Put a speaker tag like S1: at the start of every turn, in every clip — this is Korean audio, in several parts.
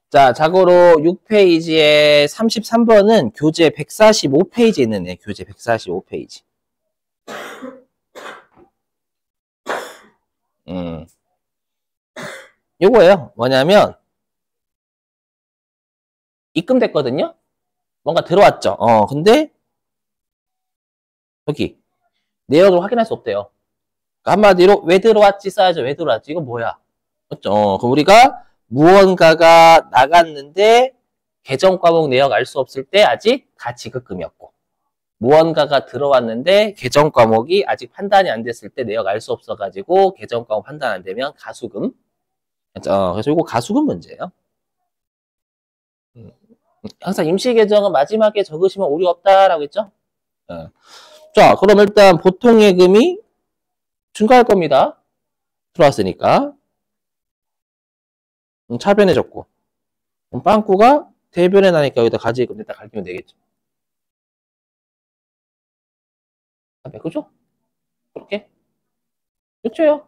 S1: 자, 자고로 6페이지에 33번은 교재 145페이지에 있는 애, 교재 145페이지. 요거예요. 뭐냐면, 입금됐거든요? 뭔가 들어왔죠? 근데, 여기, 내역을 확인할 수 없대요. 그러니까 한마디로, 왜 들어왔지 써야죠. 왜 들어왔지? 이거 뭐야? 맞죠? 그럼 우리가 무언가가 나갔는데, 계정 과목 내역 알 수 없을 때 아직 다 지급금이었고, 무언가가 들어왔는데 계정 과목이 아직 판단이 안 됐을 때 내역 알 수 없어가지고 계정 과목 판단 안 되면 가수금. 그래서 이거 가수금 문제예요. 항상 임시 계정은 마지막에 적으시면 오류 없다라고 했죠. 자, 그럼 일단 보통 예금이 증가할 겁니다. 들어왔으니까. 차변해졌고. 그럼 빵꾸가 대변에 나니까 여기다 가지금 일단 갈기면 되겠죠. 그죠? 그렇게? 그렇죠?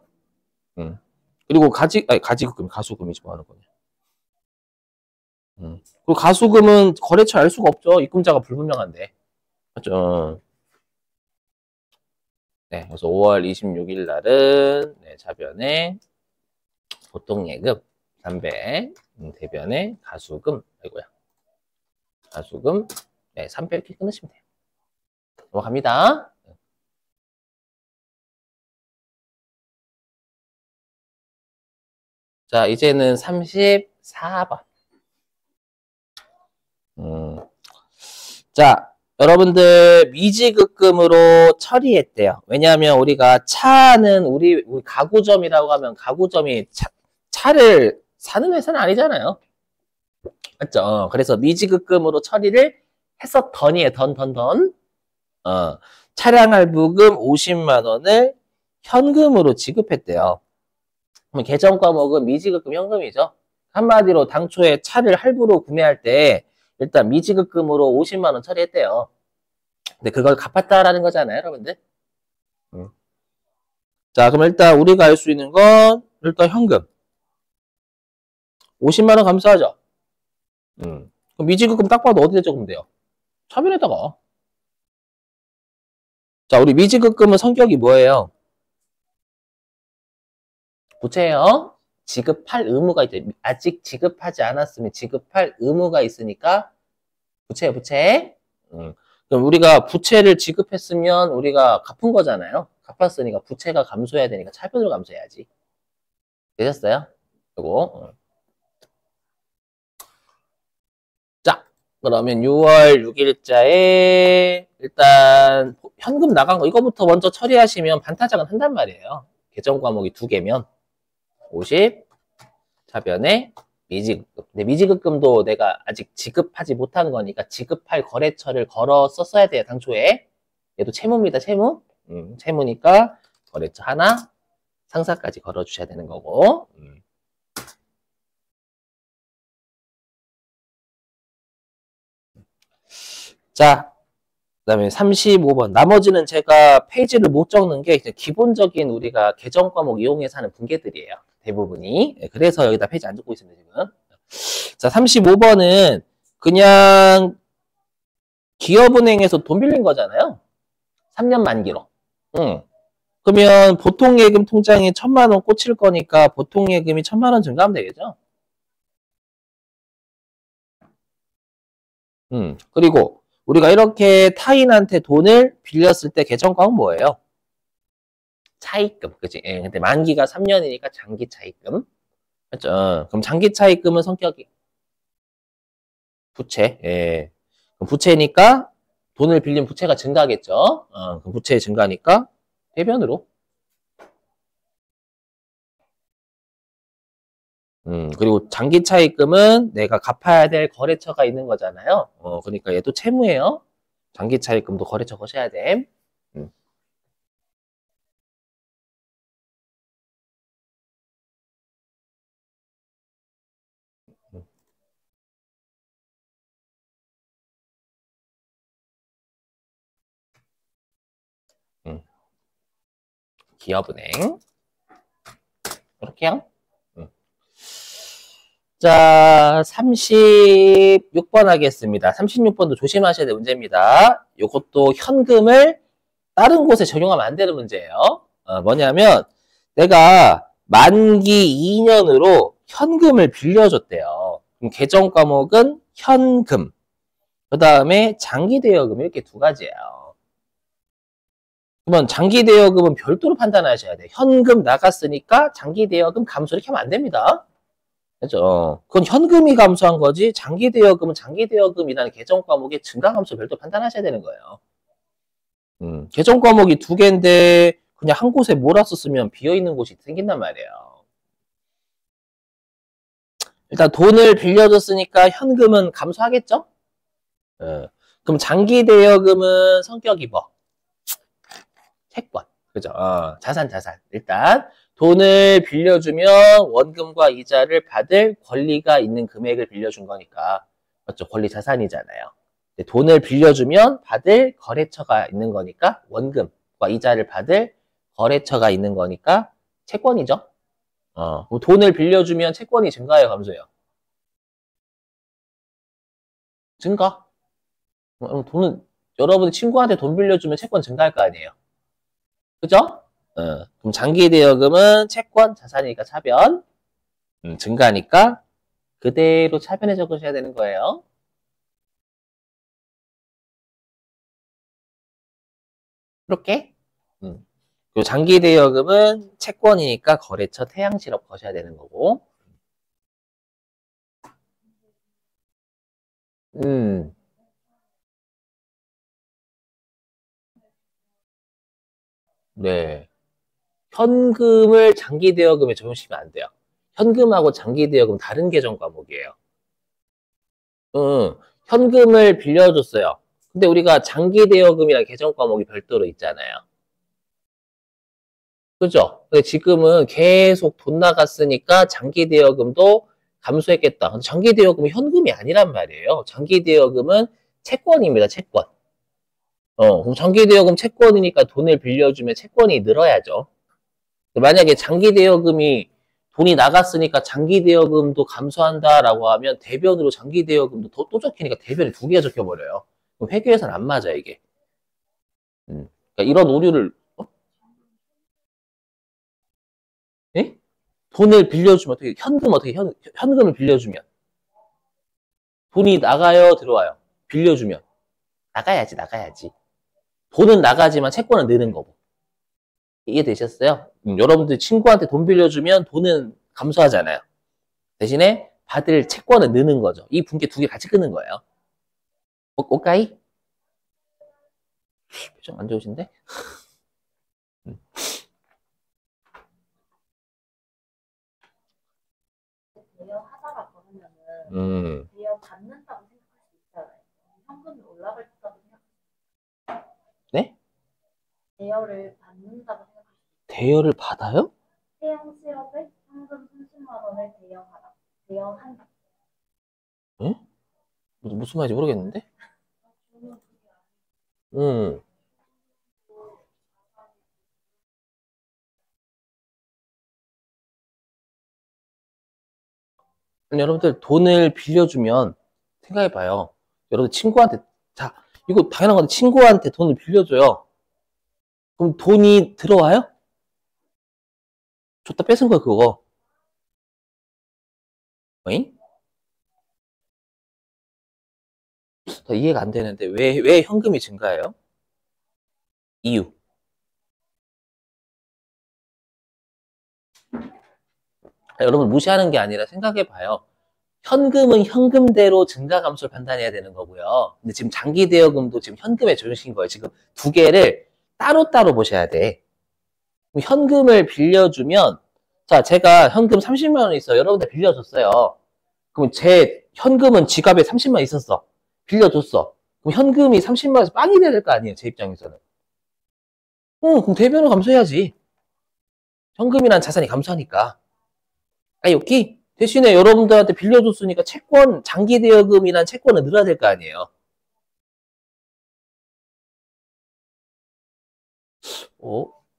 S1: 그리고 가수금이지 뭐 하는 거냐. 그리고 가수금은 거래처 알 수가 없죠. 입금자가 불분명한데. 맞죠? 네, 그래서 5월 26일 날은 네, 자변에 보통예금 300, 대변에 가수금, 아이고야. 가수금, 네, 300 이렇게 끊으시면 돼요. 넘어갑니다. 자, 이제는 34번. 자, 여러분들 미지급금으로 처리했대요. 왜냐하면 우리가 차는 우리 가구점이라고 하면 가구점이 차를 사는 회사는 아니잖아요. 맞죠? 그래서 미지급금으로 처리를 했었더니에 던. 차량 할부금 50만 원을 현금으로 지급했대요. 그럼 계정 과목은 미지급금 현금이죠. 한마디로 당초에 차를 할부로 구매할 때 일단 미지급금으로 50만 원 처리했대요. 근데 그걸 갚았다라는 거잖아요, 여러분들. 자, 그럼 일단 우리가 알 수 있는 건 일단 현금. 50만 원 감사하죠. 그럼 미지급금 딱 봐도 어디에 적으면 돼요? 차변에다가. 자, 우리 미지급금은 성격이 뭐예요? 부채요. 지급할 의무가 있죠. 아직 지급하지 않았으면 지급할 의무가 있으니까 부채요, 부채. 그럼 우리가 부채를 지급했으면 우리가 갚은 거잖아요. 갚았으니까 부채가 감소해야 되니까 차변으로 감소해야지. 되셨어요? 이거. 자, 그러면 6월 6일자에 일단 현금 나간 거 이거부터 먼저 처리하시면 반타작은 한단 말이에요. 계정 과목이 2개면 50 차변에 미지급금. 근데 미지급금도 내가 아직 지급하지 못한 거니까 지급할 거래처를 걸어 썼어야 돼요, 당초에. 얘도 채무입니다, 채무. 채무니까 거래처 하나, 상사까지 걸어 주셔야 되는 거고. 자, 그다음에 35번. 나머지는 제가 페이지를 못 적는 게 기본적인 우리가 계정 과목 이용해서 하는 분계들이에요. 대부분이. 그래서 여기다 페이지 안 적고 있습니다, 지금. 자, 35번은 그냥 기업은행에서 돈 빌린 거잖아요. 3년 만기로. 그러면 보통예금 통장에 1,000만 원 꽂힐 거니까 보통예금이 1,000만 원 증가하면 되겠죠. 그리고 우리가 이렇게 타인한테 돈을 빌렸을 때 계정과는 뭐예요? 차입금, 그치? 예, 근데 만기가 3년이니까 장기 차입금. 맞죠? 그럼 장기 차입금은 성격이 부채. 예. 그럼 부채니까 돈을 빌린 부채가 증가하겠죠. 그럼 부채 증가하니까 대변으로. 그리고 장기 차입금은 내가 갚아야 될 거래처가 있는 거잖아요. 그러니까 얘도 채무예요. 장기 차입금도 거래처 거셔야 돼. 기업은행. 이렇게요. 자, 36번 하겠습니다. 36번도 조심하셔야 될 문제입니다. 이것도 현금을 다른 곳에 적용하면 안 되는 문제예요. 뭐냐면 내가 만기 2년으로 현금을 빌려줬대요. 그럼 계정 과목은 현금, 그 다음에 장기 대여금 이렇게 두 가지예요. 그러면 장기 대여금은 별도로 판단하셔야 돼요. 현금 나갔으니까 장기 대여금 감소 이렇게 하면 안 됩니다. 그죠? 그건 현금이 감소한 거지 장기 대여금은 장기 대여금이라는 계정 과목의 증가 감소 별도 판단하셔야 되는 거예요. 계정 과목이 두 개인데 그냥 한 곳에 몰았었으면 비어있는 곳이 생긴단 말이에요. 일단 돈을 빌려줬으니까 현금은 감소하겠죠? 그럼 장기 대여금은 성격이 뭐? 채권. 그죠? 자산. 일단 돈을 빌려주면 원금과 이자를 받을 권리가 있는 금액을 빌려준 거니까 맞죠? 권리 자산이잖아요. 돈을 빌려주면 받을 거래처가 있는 거니까 원금과 이자를 받을 거래처가 있는 거니까 채권이죠. 돈을 빌려주면 채권이 증가해요, 감소해요? 증가. 돈은 여러분 친구한테 돈 빌려주면 채권 증가할 거 아니에요. 그죠? 그럼 장기 대여금은 채권 자산이니까 차변, 증가니까 그대로 차변에 적으셔야 되는 거예요. 이렇게. 그리고 장기 대여금은 채권이니까 거래처 태양실업 거셔야 되는 거고. 음, 네. 현금을 장기 대여금에 적용시키면 안 돼요. 현금하고 장기 대여금 다른 계정 과목이에요. 현금을 빌려줬어요. 근데 우리가 장기 대여금이랑 계정 과목이 별도로 있잖아요. 그죠? 근데 지금은 계속 돈 나갔으니까 장기 대여금도 감소했겠다. 근데 장기 대여금은 현금이 아니란 말이에요. 장기 대여금은 채권입니다. 채권. 그럼 장기 대여금 채권이니까 돈을 빌려주면 채권이 늘어야죠. 만약에 장기 대여금이 돈이 나갔으니까 장기 대여금도 감소한다라고 하면 대변으로 장기 대여금도 또 적히니까 대변이 두 개가 적혀버려요. 그럼 회계에서는 안 맞아, 이게. 그러니까 이런 오류를, 예? 돈을 빌려주면 어떻게, 현금을 빌려주면. 돈이 나가요, 들어와요? 빌려주면. 나가야지. 돈은 나가지만 채권은 느는 거고. 이해되셨어요? 여러분들 친구한테 돈 빌려주면 돈은 감소하잖아요. 대신에 받을 채권은 느는 거죠. 이 분께 두 개 같이 끄는 거예요. 오까이? 표정 안 좋으신데? 음.
S2: 대여하다가 버리면은
S1: 음.
S2: 대여 받는다고 생각할 수 있잖아요. 현금이 올라갈 거다고 생각.
S1: 네?
S2: 대여를 받는다고 생각할 수 있어요.
S1: 대여를 받아요?
S2: 태양 실업에 현금 30만 원을 대여한다.
S1: 예? 무슨 말인지 모르겠는데? 음. 아니, 여러분들 돈을 빌려주면 생각해봐요. 여러분 친구한테 자 이거 당연한 건데 친구한테 돈을 빌려줘요. 그럼 돈이 들어와요? 줬다 뺏은 거야 그거. 어잉? 이해가 안 되는데 왜 현금이 증가해요? 이유. 여러분 무시하는 게 아니라 생각해봐요. 현금은 현금대로 증가 감소를 판단해야 되는 거고요. 근데 지금 장기 대여금도 지금 현금에 적용시킨 거예요. 지금 두 개를 따로따로 보셔야 돼. 현금을 빌려주면 자 제가 현금 30만 원 있어요. 여러분들 빌려줬어요. 그럼 제 현금은 지갑에 30만 원 있었어. 빌려줬어. 그럼 현금이 30만 원에서 빵이 돼야 될 거 아니에요. 제 입장에서는. 그럼 대변을 감소해야지. 현금이란 자산이 감소하니까. 여기 대신에 여러분들한테 빌려줬으니까 채권, 장기 대여금이란 채권은 늘어야 될 거 아니에요.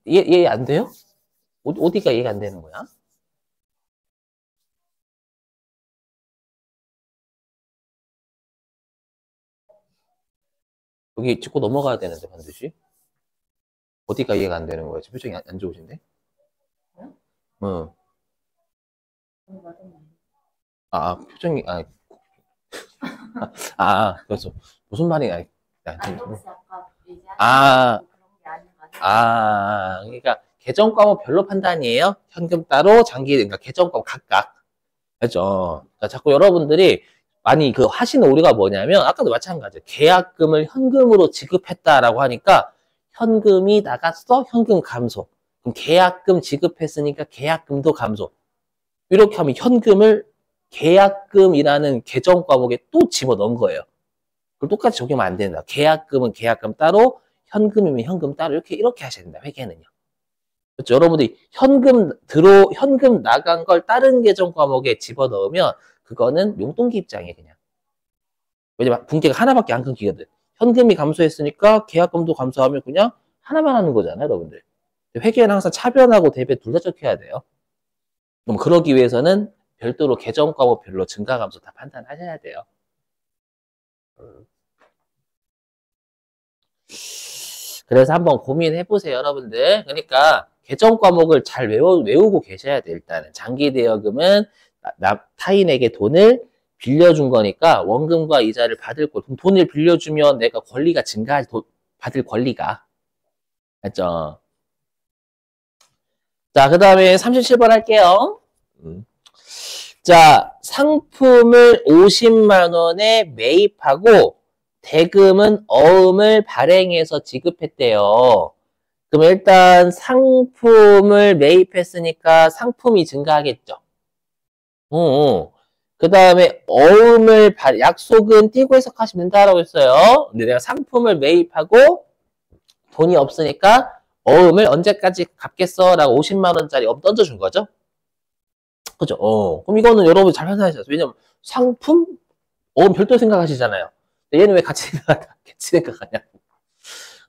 S1: 이해 안 돼요? 어디가 이해가 안 되는 거야? 여기 짚고 넘어가야 되는데, 반드시. 어디가 이해가 안 되는 거야? 지금 표정이 안 좋으신데?
S2: 응?
S1: 응.
S2: 맞았네.
S1: 표정이, 그래서, 무슨 말이,
S2: 아니, 혹시 아까 얘기하신
S1: 아,
S2: 그런 게 아닌가?
S1: 그러니까, 계정 과목 별로 판단이에요? 현금 따로, 장기, 그러니까 계정 과목 각각. 그죠? 그러니까 자꾸 여러분들이 많이 그 하시는 오류가 뭐냐면, 아까도 마찬가지예요. 계약금을 현금으로 지급했다라고 하니까, 현금이 나갔어? 현금 감소. 그럼 계약금 지급했으니까 계약금도 감소. 이렇게 하면 현금을 계약금이라는 계정 과목에 또 집어넣은 거예요. 그걸 똑같이 적용하면 안 된다. 계약금은 계약금 따로, 현금이면 현금 따로 이렇게 하셔야 된다. 회계는요. 그렇죠? 여러분들이 현금 나간 걸 다른 계정 과목에 집어넣으면 그거는 용돈기 입장이에요, 그냥. 왜냐면 분기가 하나밖에 안 끊기거든. 현금이 감소했으니까 계약금도 감소하면 그냥 하나만 하는 거잖아요, 여러분들. 회계는 항상 차변하고 대변 둘 다 적혀야 돼요. 그럼 그러기 위해서는 별도로 계정 과목별로 증가 감소 다 판단하셔야 돼요. 그래서 한번 고민해 보세요, 여러분들. 그러니까 계정 과목을 잘 외우고 계셔야 돼, 일단은. 장기 대여금은 타인에게 돈을 빌려준 거니까 원금과 이자를 받을 거. 돈을 빌려주면 내가 권리가 받을 권리가. 맞죠? 자, 그 다음에 37번 할게요. 자, 상품을 50만 원에 매입하고 대금은 어음을 발행해서 지급했대요. 그럼 일단 상품을 매입했으니까 상품이 증가하겠죠. 그 다음에 약속은 띄고 해석하시면 된다라고 했어요. 근데 내가 상품을 매입하고 돈이 없으니까 어음을 언제까지 갚겠어? 라고 50만 원짜리 어음 던져준 거죠. 그죠? 그럼 이거는 여러분 잘 판단하셔야 돼요. 왜냐면 상품? 어음 별도 생각하시잖아요. 근데 얘는 왜 같이 생각하냐?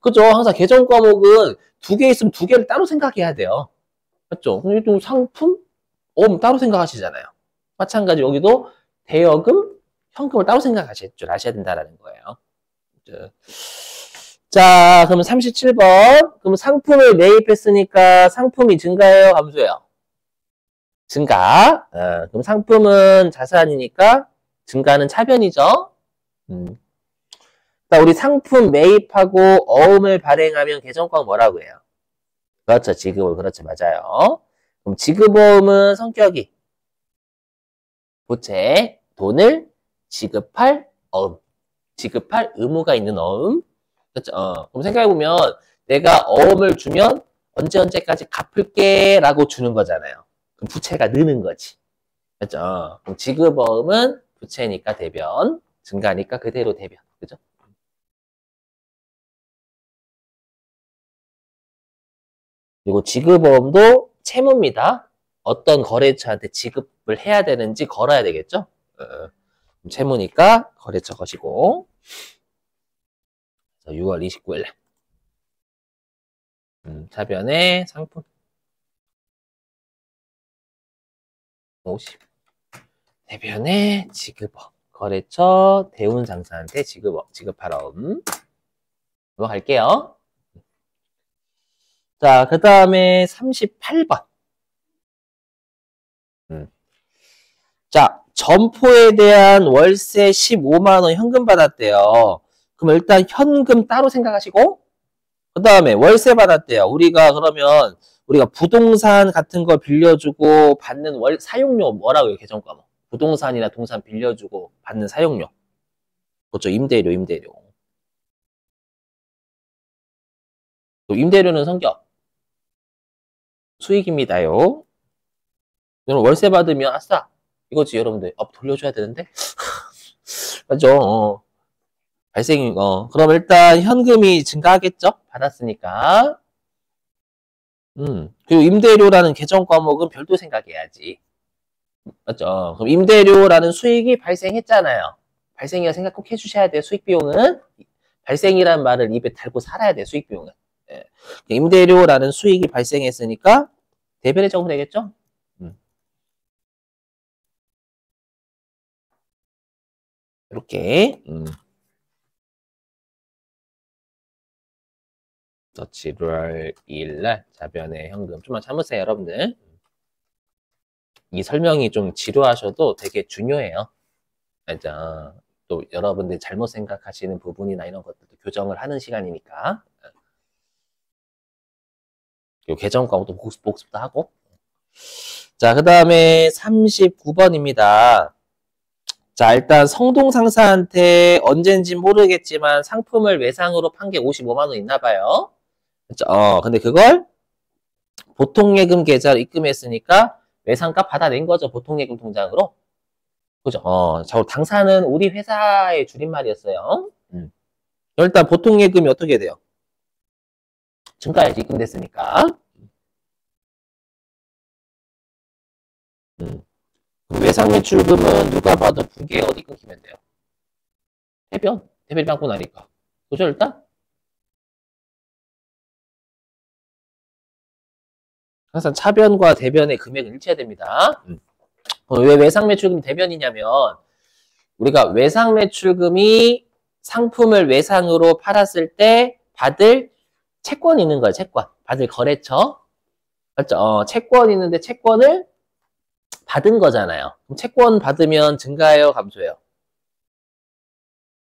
S1: 그죠? 항상 계정 과목은 두 개 있으면 두 개를 따로 생각해야 돼요. 맞죠? 그럼 또 상품? 따로 생각하시잖아요. 마찬가지 여기도 대여금, 현금을 따로 생각하실 줄 아셔야 된다는 거예요. 자, 그럼 37번. 그럼 상품을 매입했으니까 상품이 증가해요, 감소해요? 증가. 그럼 상품은 자산이니까 증가는 차변이죠. 음. 자, 우리 상품 매입하고 어음을 발행하면 계정과 뭐라고 해요? 그렇죠. 지급어음. 그렇죠. 맞아요. 그럼 지급어음은 성격이 부채, 돈을 지급할 어음. 지급할 의무가 있는 어음. 그렇죠. 그럼 생각해보면 내가 어음을 주면 언제까지 갚을게 라고 주는 거잖아요. 그럼 부채가 느는 거지. 그렇죠. 그럼 지급어음은 부채니까 대변, 증가니까 그대로 대변. 그죠? 그리고 지급어음도 채무입니다. 어떤 거래처한테 지급을 해야 되는지 걸어야 되겠죠? 채무니까 거래처 것이고. 6월 29일. 차변의 상품 50. 대변의 지급어. 거래처 대운상사한테 지급하럼. 넘어갈게요. 자, 그 다음에 38번. 자, 점포에 대한 월세 15만 원 현금 받았대요. 그럼 일단 현금 따로 생각하시고, 그 다음에 월세 받았대요. 우리가 부동산 같은 거 빌려주고 받는 사용료 뭐라고 해요, 계정과목? 부동산이나 동산 빌려주고 받는 사용료. 그렇죠, 임대료. 또 임대료는 성격, 수익입니다요. 여러분 월세 받으면 아싸 이거지 여러분들. 돌려줘야 되는데 맞죠? 그럼 일단 현금이 증가하겠죠? 받았으니까. 그리고 임대료라는 계정 과목은 별도 생각해야지. 맞죠? 그럼 임대료라는 수익이 발생했잖아요. 발생이라 생각 꼭 해주셔야 돼요. 수익 비용은. 발생이라는 말을 입에 달고 살아야 돼요. 수익 비용은. 예. 임대료라는 수익이 발생했으니까 대변에 적으면 되겠죠? 이렇게. 7월 2일날 자변의 현금. 좀만 참으세요, 여러분들. 이 설명이 좀 지루하셔도 되게 중요해요. 맞아. 또 여러분들 잘못 생각하시는 부분이나 이런 것들도 교정을 하는 시간이니까. 요 계정 과목도 복습도 하고. 자, 그 다음에 39번입니다. 자, 일단 성동상사한테 언젠지 모르겠지만 상품을 외상으로 판 게 55만 원 있나 봐요. 그쵸? 근데 그걸 보통예금 계좌로 입금했으니까 외상값 받아낸 거죠. 보통예금 통장으로. 그죠? 자, 당사는 우리 회사의 줄임말이었어요. 일단 보통예금이 어떻게 돼요? 증가해야지 입금됐으니까. 외상매출금은 누가 봐도 부계 어디 끊기면 돼요? 대변이 받고 나니까. 그죠, 일단? 항상 차변과 대변의 금액은 일치해야 됩니다. 왜 외상매출금 대변이냐면, 우리가 외상매출금이 상품을 외상으로 팔았을 때 받을 채권이 있는 거예요, 채권. 받을 거래처. 맞죠? 채권이 있는데 채권을 받은 거잖아요. 그럼 채권 받으면 증가해요, 감소해요?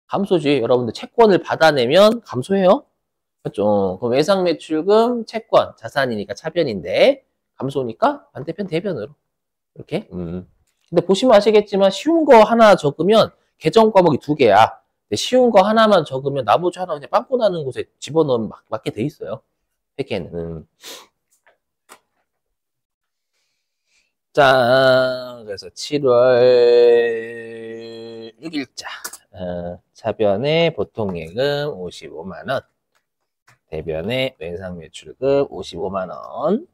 S1: 감소지. 여러분들 채권을 받아내면 감소해요. 맞죠? 그럼 외상매출금, 채권, 자산이니까 차변인데 감소니까 반대편 대변으로. 이렇게. 근데 보시면 아시겠지만 쉬운 거 하나 적으면 계정 과목이 2개야. 근데 쉬운 거 하나만 적으면 나머지 하나 그냥 빵꾸 나는 곳에 집어넣으면 맞게 돼 있어요. 회계는. 자, 그래서 7월 6일자 차변의 보통예금 55만 원, 대변의 외상매출금 55만 원,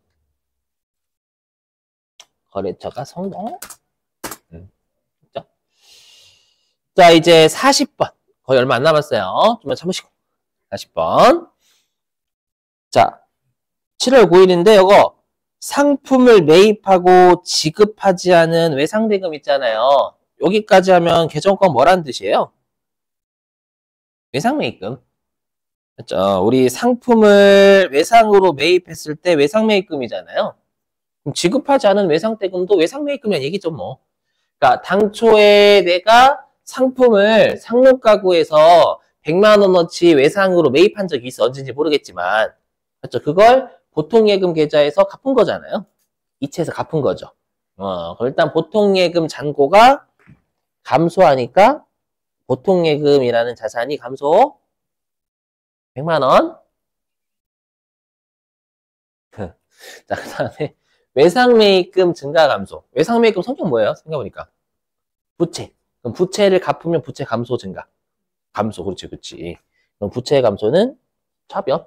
S1: 거래처가 성동. 자, 이제 40번. 거의 얼마 안 남았어요. 좀만 참으시고. 40번. 자, 7월 9일인데 이거 상품을 매입하고 지급하지 않은 외상대금 있잖아요. 여기까지 하면 계정권 뭐라는 뜻이에요? 외상매입금. 그렇죠? 우리 상품을 외상으로 매입했을 때 외상매입금이잖아요. 그럼 지급하지 않은 외상대금도 외상매입금이라는 얘기죠, 뭐. 그러니까 당초에 내가 상품을 상록가구에서 100만 원어치 외상으로 매입한 적이 있어. 언제인지 모르겠지만. 그렇죠? 그걸 보통예금 계좌에서 갚은 거잖아요. 이체해서 갚은 거죠. 그럼 일단 보통예금 잔고가 감소하니까 보통예금이라는 자산이 감소 100만 원. 자, 그 다음에 외상매입금 증가 감소. 외상매입금 성격 뭐예요? 생각해보니까. 부채. 그럼 부채를 갚으면 부채 감소 증가. 감소, 그렇지, 그렇지. 그럼 부채 감소는 차변.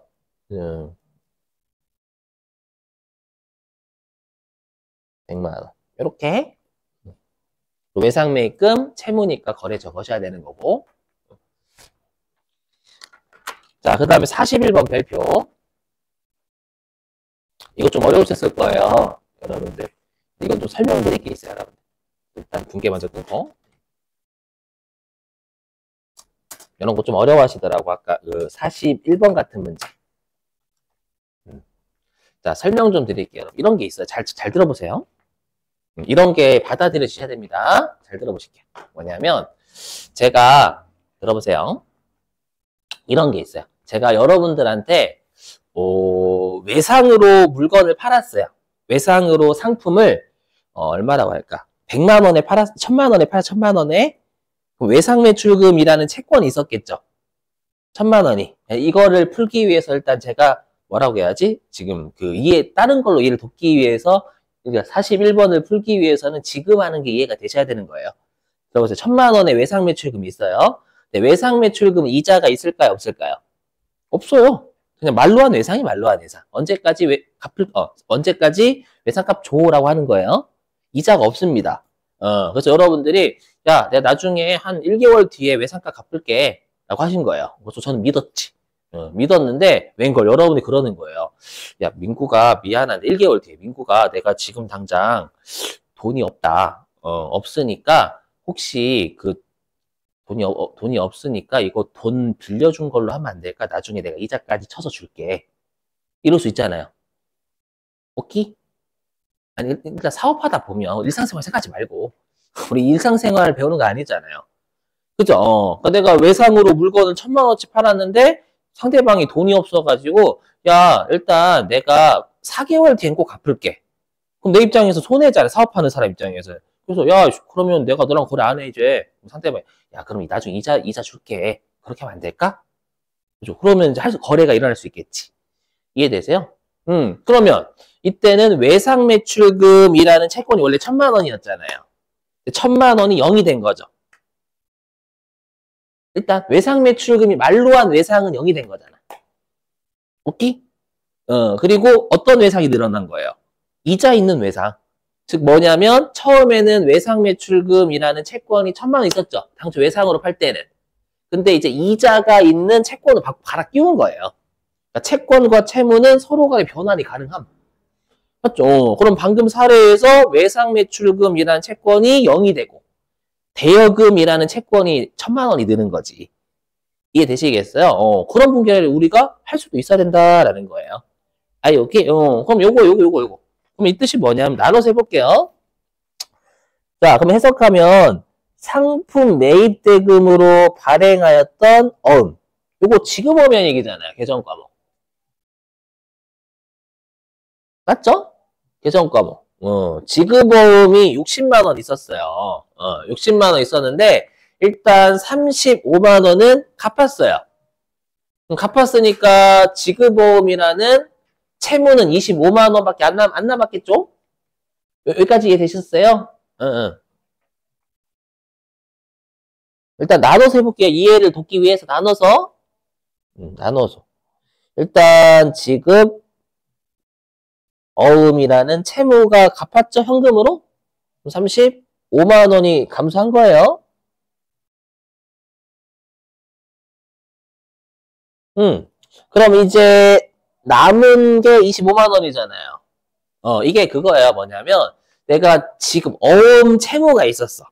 S1: 100만 원. 이렇게 외상매입금 채무니까 거래 적으셔야 되는 거고. 자, 그 다음에 41번 별표. 이거 좀 어려우셨을 거예요, 여러분들. 이건 좀 설명드릴 게 있어요, 여러분. 일단 분계 먼저 끊고. 이런 거 좀 어려워하시더라고, 아까 그 41번 같은 문제. 자, 설명 좀 드릴게요. 이런 게 있어요. 잘 들어보세요. 이런 게 받아들여지셔야 됩니다. 잘 들어보실게요. 뭐냐면, 제가, 들어보세요. 이런 게 있어요. 제가 여러분들한테, 외상으로 물건을 팔았어요. 외상으로 상품을, 얼마라고 할까? 100만 원에 팔았, 1000만 원에 팔았, 1000만 원에 외상매출금이라는 채권이 있었겠죠. 1000만 원이. 이거를 풀기 위해서 일단 제가 뭐라고 해야지? 지금 다른 걸로 이해를 돕기 위해서, 그러니까 41번을 풀기 위해서는 지금 하는 게 이해가 되셔야 되는 거예요. 그래서 1000만 원의 외상매출금이 있어요. 근데 외상매출금 이자가 있을까요? 없을까요? 없어요. 그냥 말로 한 외상이 말로 한 외상. 언제까지 외상값 줘라고 하는 거예요. 이자가 없습니다. 그래서 여러분들이, 야, 내가 나중에 한 1개월 뒤에 외상값 갚을게. 라고 하신 거예요. 그래서 저는 믿었지. 믿었는데, 웬걸 여러분이 그러는 거예요. 야, 민구가 미안한데, 1개월 뒤에 민구가 내가 지금 당장 돈이 없다. 없으니까, 혹시 돈이 없으니까 이거 돈 빌려준 걸로 하면 안 될까? 나중에 내가 이자까지 쳐서 줄게. 이럴 수 있잖아요. 오케이? 아니, 일단 사업하다 보면 일상생활 생각하지 말고. 우리 일상생활 배우는 거 아니잖아요. 그죠? 그러니까 내가 외상으로 물건을 1,000만 원어치 팔았는데 상대방이 돈이 없어가지고, 야, 일단 내가 4개월 뒤엔 꼭 갚을게. 그럼 내 입장에서 손해잖아요. 사업하는 사람 입장에서. 그래서, 야, 그러면 내가 너랑 거래 안 해, 이제. 상대방이, 야, 그럼 나중에 이자 줄게. 그렇게 하면 안 될까? 그죠? 그러면 이제 거래가 일어날 수 있겠지. 이해되세요? 그러면 이때는 외상 매출금이라는 채권이 원래 1,000만 원이었잖아요. 1,000만 원이 0이 된 거죠. 일단 외상 매출금이 말로 한 외상은 0이 된 거잖아. 오케이? 그리고 어떤 외상이 늘어난 거예요? 이자 있는 외상. 즉 뭐냐면 처음에는 외상 매출금이라는 채권이 1,000만 원 있었죠. 당초 외상으로 팔 때는. 근데 이제 이자가 있는 채권을 갈아 끼운 거예요. 그러니까 채권과 채무는 서로 간의 변환이 가능함. 맞죠? 그럼 방금 사례에서 외상 매출금이라는 채권이 0이 되고 대여금이라는 채권이 1,000만 원이 느는 거지. 이해되시겠어요? 그런 분기를 우리가 할 수도 있어야 된다라는 거예요. 아, 오케이. 그럼 요거. 그럼 이 뜻이 뭐냐면 나눠서 해볼게요. 자, 그럼 해석하면 상품 매입 대금으로 발행하였던 어음. 요거 지급어면 얘기잖아요. 계정 과목. 맞죠? 계정 과목. 지급어음이 60만 원 있었어요. 60만 원 있었는데 일단 35만 원은 갚았어요. 그럼 갚았으니까 지급어음이라는 채무는 25만 원밖에 안 남았겠죠? 여기까지 이해되셨어요? 응. 일단 나눠서 해볼게요. 이해를 돕기 위해서 나눠서. 일단 지급 어음이라는 채무가 갚았죠? 현금으로? 35만 원이 감소한 거예요. 그럼 이제 남은 게 25만 원이잖아요. 이게 그거예요. 뭐냐면 내가 지금 어음 채무가 있었어.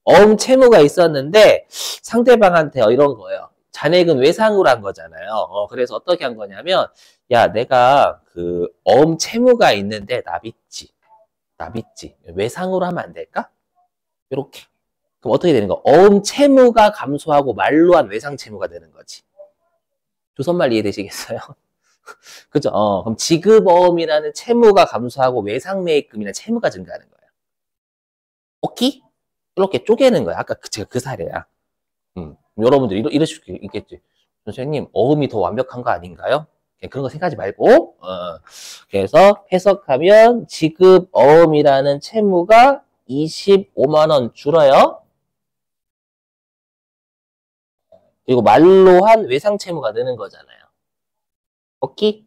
S1: 어음 채무가 있었는데 상대방한테 이런 거예요. 잔액은 외상으로 한 거잖아요. 그래서 어떻게 한 거냐면 야, 내가 그 어음 채무가 있는데 나 믿지. 외상으로 하면 안 될까? 이렇게. 그럼 어떻게 되는 거? 어음 채무가 감소하고 말로 한 외상 채무가 되는 거지. 조선말 이해되시겠어요? 그죠? 그럼 지급어음이라는 채무가 감소하고 외상매입금이나 채무가 증가하는 거예요. 오케이? 이렇게 쪼개는 거야. 아까 제가 그 사례야. 여러분들 이러실 수 있겠지. 선생님, 어음이 더 완벽한 거 아닌가요? 그런 거 생각하지 말고, 그래서 해석하면 지급어음이라는 채무가 25만 원 줄어요. 그리고 말로 한 외상채무가 느는 거잖아요. 오케이?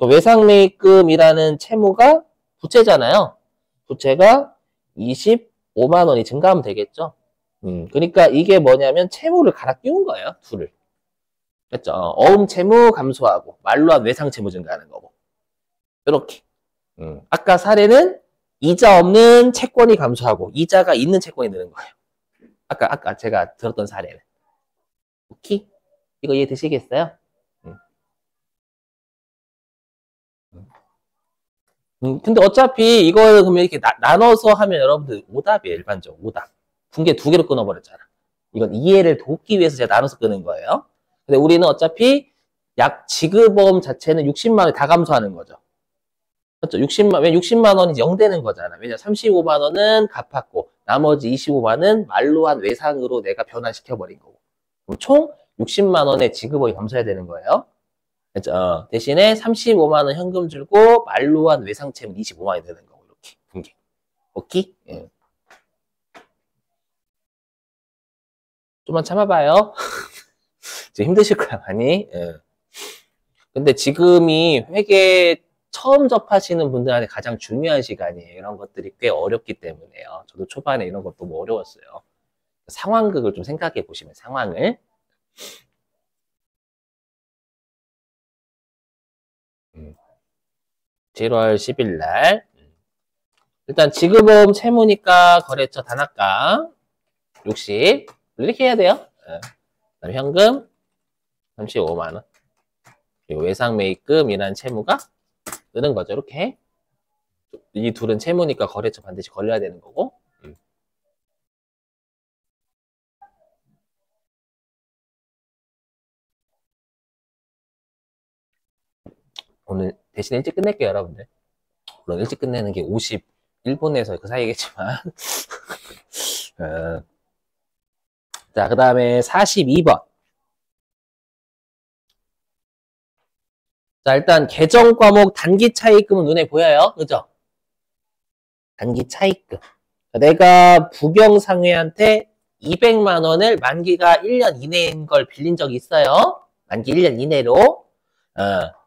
S1: 외상매입금이라는 채무가 부채잖아요. 부채가 25만 원이 증가하면 되겠죠. 그러니까 이게 뭐냐면 채무를 갈아 끼운 거예요. 둘을. 됐죠? 어음 채무 감소하고 말로 한 외상 채무 증가하는 거고. 이렇게. 아까 사례는 이자 없는 채권이 감소하고 이자가 있는 채권이 느는 거예요. 아까 제가 들었던 사례는. 오케이? 이거 이해되시겠어요? 근데 어차피 이걸 그러면 이렇게 나눠서 하면 여러분들 오답이에요. 일반적으로 오답. 분계 2개로 끊어버렸잖아. 이건 이해를 돕기 위해서 제가 나눠서 끄는 거예요. 근데 우리는 어차피 약 지급어음 자체는 60만 원이 다 감소하는 거죠. 그렇죠? 60만 원이 0 되는 거잖아. 왜냐 35만 원은 갚았고 나머지 25만 원은 말로 한 외상으로 내가 변환시켜버린 거고. 그럼 총 60만 원의 지급어음이 감소해야 되는 거예요. 그렇죠? 대신에 35만 원 현금 줄고 말로 한 외상채무 25만 원이 되는 거고. 이렇게 분계. 오케이? 예. 좀만 참아봐요. 이제 힘드실 거야, 많이. 예. 근데 지금이 회계 처음 접하시는 분들한테 가장 중요한 시간이에요. 이런 것들이 꽤 어렵기 때문에요. 저도 초반에 이런 것도 뭐 어려웠어요. 상황극을 좀 생각해 보시면, 상황을. 7월 10일 날. 일단 지급어음 채무니까 거래처 단합가 60. 이렇게 해야 돼요. 현금 35만 원. 그리고 외상매입금이라는 채무가 뜨는 거죠. 이렇게. 이 둘은 채무니까 거래처 반드시 걸려야 되는 거고. 오늘 대신 일찍 끝낼게요, 여러분들. 물론 일찍 끝내는 게 51분에서 그 사이겠지만. 자, 그 다음에 42번. 자, 일단 계정 과목 단기 차입금은 눈에 보여요. 그죠? 단기 차입금. 내가 부경상회한테 200만 원을 만기가 1년 이내인 걸 빌린 적이 있어요. 만기 1년 이내로.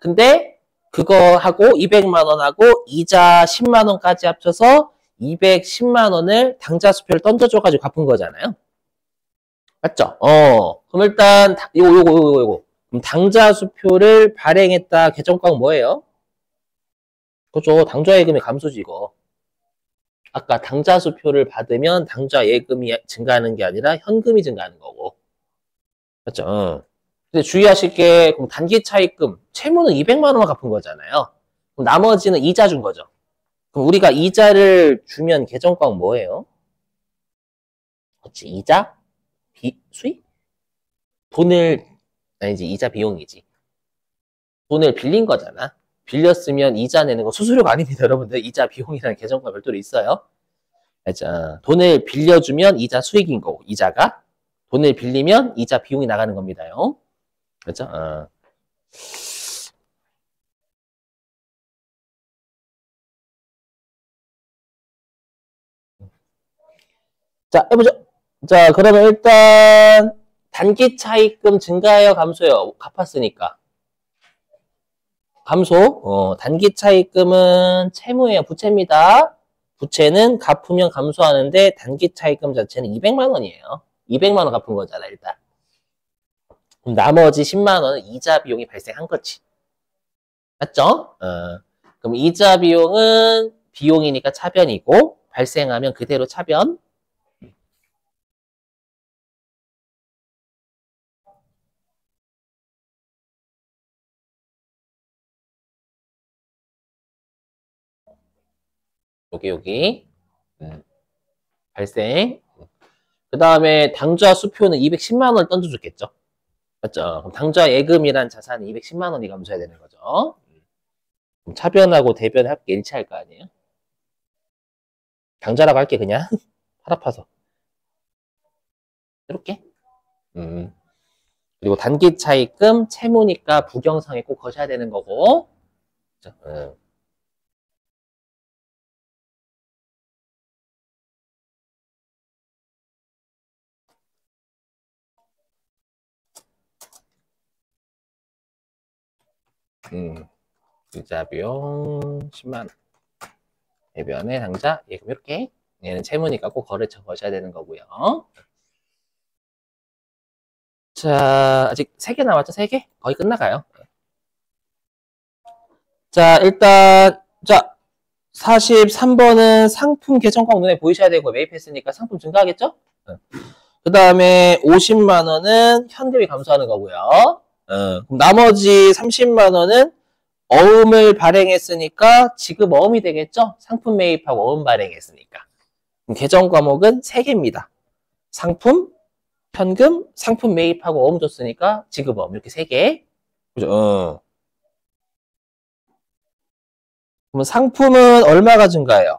S1: 근데 그거 하고 200만 원하고 이자 10만 원까지 합쳐서 210만 원을 당좌 수표를 던져줘가지고 갚은 거잖아요. 맞죠? 그럼 일단 요거. 그럼 당좌 수표를 발행했다. 계정과목 뭐예요? 그죠? 당좌 예금의 감소지 이거. 아까 당좌 수표를 받으면 당좌 예금이 증가하는 게 아니라 현금이 증가하는 거고. 맞죠? 근데 주의하실 게 그럼 단기 차입금 채무는 200만 원만 갚은 거잖아요. 그럼 나머지는 이자 준 거죠. 그럼 우리가 이자를 주면 계정과목 뭐예요? 그렇지, 이자? 수익? 아니지, 이자 비용이지. 돈을 빌린 거잖아. 빌렸으면 이자 내는 거 수수료가 아닙니다, 여러분들. 이자 비용이라는 계정과 별도로 있어요. 자, 돈을 빌려주면 이자 수익인 거고, 이자가. 돈을 빌리면 이자 비용이 나가는 겁니다요. 그렇죠? 자, 해보죠. 자, 그러면 일단 단기 차입금 증가해요, 감소해요? 갚았으니까. 감소. 단기 차입금은 채무예요, 부채입니다. 부채는 갚으면 감소하는데 단기 차입금 자체는 200만 원이에요. 200만 원 갚은 거잖아, 일단. 그럼 나머지 10만 원은 이자 비용이 발생한 거지. 맞죠? 그럼 이자 비용은 비용이니까 차변이고 발생하면 그대로 차변. 여기. 발생. 그 다음에 당좌 수표는 210만 원을 던져줬겠죠. 맞죠? 그럼 당좌 예금이란 자산이 210만 원이 감소해야 되는 거죠. 그럼 차변하고 대변 합계 일치할 거 아니에요? 당좌라고 할게 그냥. 팔 아파서. 이렇게. 그리고 단기 차입금 채무니까 부경상에 꼭 거셔야 되는 거고. 그렇죠? 이자 비용 10만 원. 대변에 당자 예금 이렇게. 얘는 채무니까 꼭 거래처 거셔야 되는 거고요. 자, 아직 3개 남았죠? 3개? 거의 끝나가요. 자, 일단 43번은 상품 계정과목 눈에 보이셔야 되고 매입했으니까 상품 증가하겠죠? 그 다음에 50만 원은 현금이 감소하는 거고요. 그럼 나머지 30만 원은 어음을 발행했으니까 지급 어음이 되겠죠? 상품 매입하고 어음 발행했으니까. 그럼 계정 과목은 3개입니다. 상품, 현금, 상품 매입하고 어음 줬으니까 지급 어음 이렇게 3개. 그죠? 그러면 상품은 얼마가 증가해요?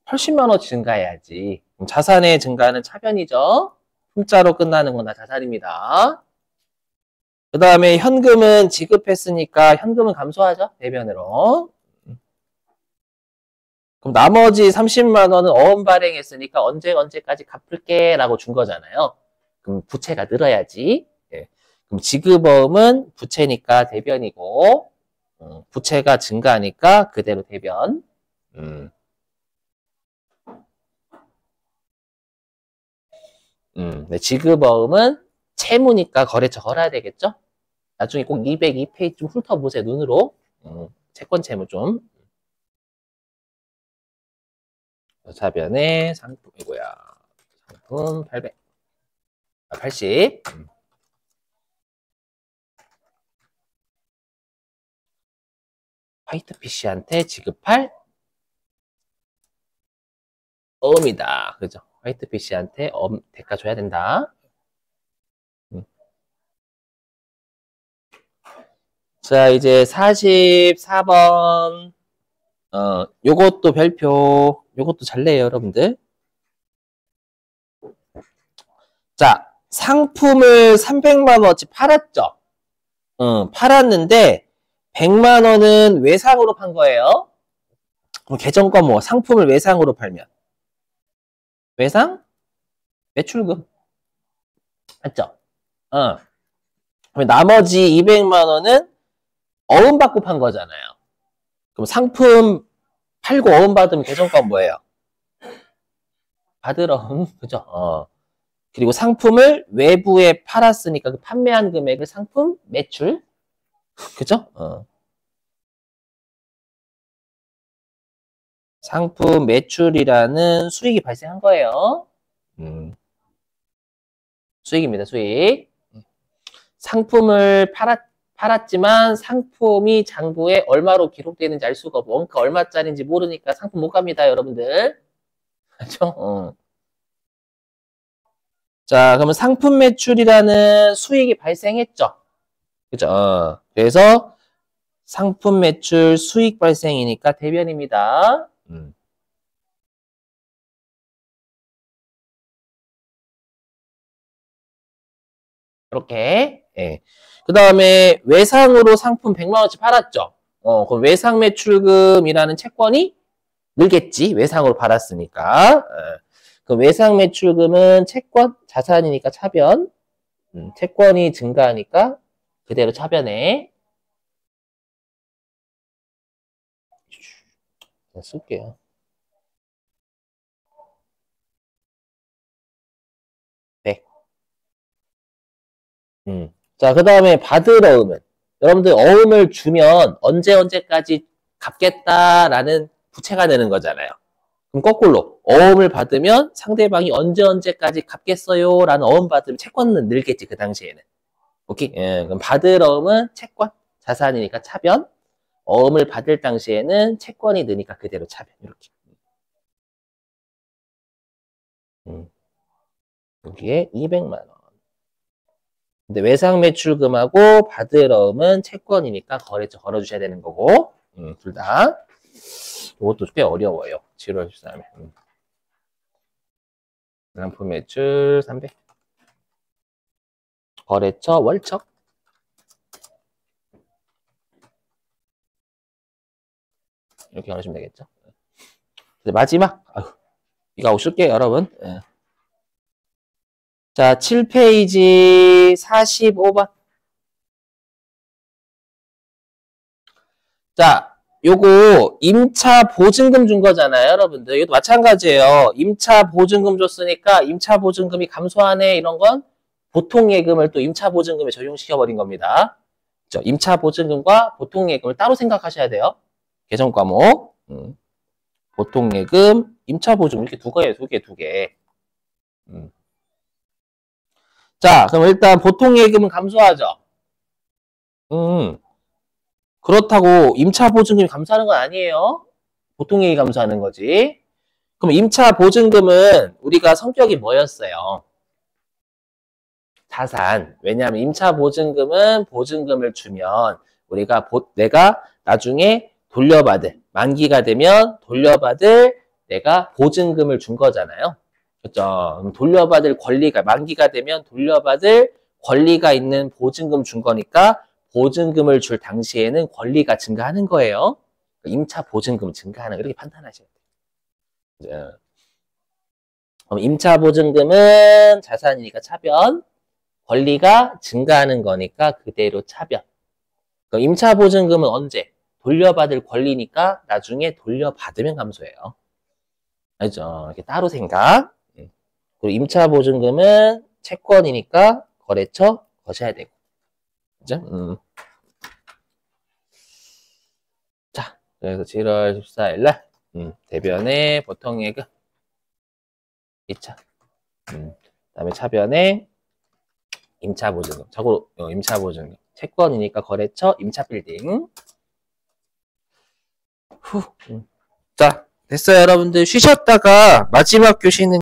S1: 80만 원 증가해야지. 그럼 자산의 증가는 차변이죠. 품자로 끝나는 거나 자산입니다. 그 다음에 현금은 지급했으니까 현금은 감소하죠. 대변으로. 그럼 나머지 30만 원은 어음 발행했으니까 언제까지 갚을게 라고 준 거잖아요. 그럼 부채가 늘어야지. 예. 그럼 지급어음은 부채니까 대변이고 부채가 증가하니까 그대로 대변. 네, 지급어음은 채무니까 거래처 걸어야 되겠죠? 나중에 꼭 202페이지 좀 훑어보세요, 눈으로. 채권 채무 좀. 사변의 상품이고요. 상품 800. 80. 화이트피쉬한테 지급할 어음이다. 그죠? 화이트피쉬한테 대가 줘야 된다. 자, 이제 44번. 요것도 별표. 요것도 잘 내요, 여러분들. 자, 상품을 300만 원어치 팔았죠? 팔았는데 100만 원은 외상으로 판 거예요. 그럼 계정과 뭐 상품을 외상으로 팔면 외상? 매출금. 맞죠? 그럼 나머지 200만 원은 어음 받고 판 거잖아요. 그럼 상품 팔고 어음 받으면 계정과 뭐예요? 받을 어음. 그죠? 그리고 상품을 외부에 팔았으니까 그 판매한 금액을 상품 매출. 그죠? 상품 매출이라는 수익이 발생한 거예요. 수익입니다, 수익. 상품을 팔았지만 상품이 장부에 얼마로 기록되는지 알 수가 없고 원가 얼마짜리인지 모르니까 상품 못 갑니다, 여러분들. 그죠? 자, 그러면 상품 매출이라는 수익이 발생했죠. 그죠? 그래서 상품 매출 수익 발생이니까 대변입니다. 이렇게. 예. 그 다음에 외상으로 상품 100만 원치 팔았죠. 그럼 외상 매출금이라는 채권이 늘겠지. 외상으로 팔았으니까. 그 외상 매출금은 채권, 자산이니까 차변. 채권이 증가하니까 그대로 차변해. 쓸게요. 네. 자, 그 다음에 받을 어음은 여러분들 어음을 주면 언제까지 갚겠다라는 부채가 되는 거잖아요. 그럼 거꾸로 어음을 받으면 상대방이 언제까지 갚겠어요? 라는 어음 받으면 채권은 늘겠지, 그 당시에는. 오케이? 예, 그럼 받을 어음은 채권, 자산이니까 차변. 어음을 받을 당시에는 채권이 느니까 그대로 차변. 이렇게. 여기에 200만 원. 근데 외상 매출금하고 받을 어음은 채권이니까 거래처 걸어주셔야 되는 거고, 둘 다. 이것도 꽤 어려워요. 7월 13일. 상품 매출 300. 거래처 월척. 이렇게 하시면 되겠죠. 마지막. 이거 하고 쓸게요, 여러분. 예. 자, 7페이지 45번. 자, 요거 임차 보증금 준 거잖아요, 여러분들. 이것도 마찬가지예요. 임차 보증금 줬으니까 임차 보증금이 감소하네, 이런 건 보통 예금을 또 임차 보증금에 적용시켜 버린 겁니다. 그렇죠? 임차 보증금과 보통 예금을 따로 생각하셔야 돼요. 계정 과목. 보통 예금, 임차 보증금 이렇게 두 개. 자, 그럼 일단 보통 예금은 감소하죠. 그렇다고 임차 보증금이 감소하는 건 아니에요. 보통 예금이 감소하는 거지. 그럼 임차 보증금은 우리가 성격이 뭐였어요? 자산. 왜냐하면 임차 보증금은 보증금을 주면 우리가 내가 나중에 돌려받을, 만기가 되면 돌려받을 내가 보증금을 준 거잖아요. 그렇죠? 그럼 돌려받을 권리가, 만기가 되면 돌려받을 권리가 있는 보증금 준 거니까 보증금을 줄 당시에는 권리가 증가하는 거예요. 임차 보증금 증가하는 거 이렇게 판단하셔야 돼요. 그럼 임차 보증금은 자산이니까 차변, 권리가 증가하는 거니까 그대로 차변. 그럼 임차 보증금은 언제? 돌려받을 권리니까 나중에 돌려받으면 감소해요. 알죠? 이렇게 따로 생각. 그리고 임차 보증금은 채권이니까 거래처 거셔야 되고. 그죠? 자, 그래서 7월 14일 날 대변에 보통 예금 2차. 그다음에 차변에 임차 보증금. 자고로 임차 보증금. 채권이니까 거래처 임차 빌딩. 후. 자, 됐어요, 여러분들. 쉬셨다가 마지막 교시는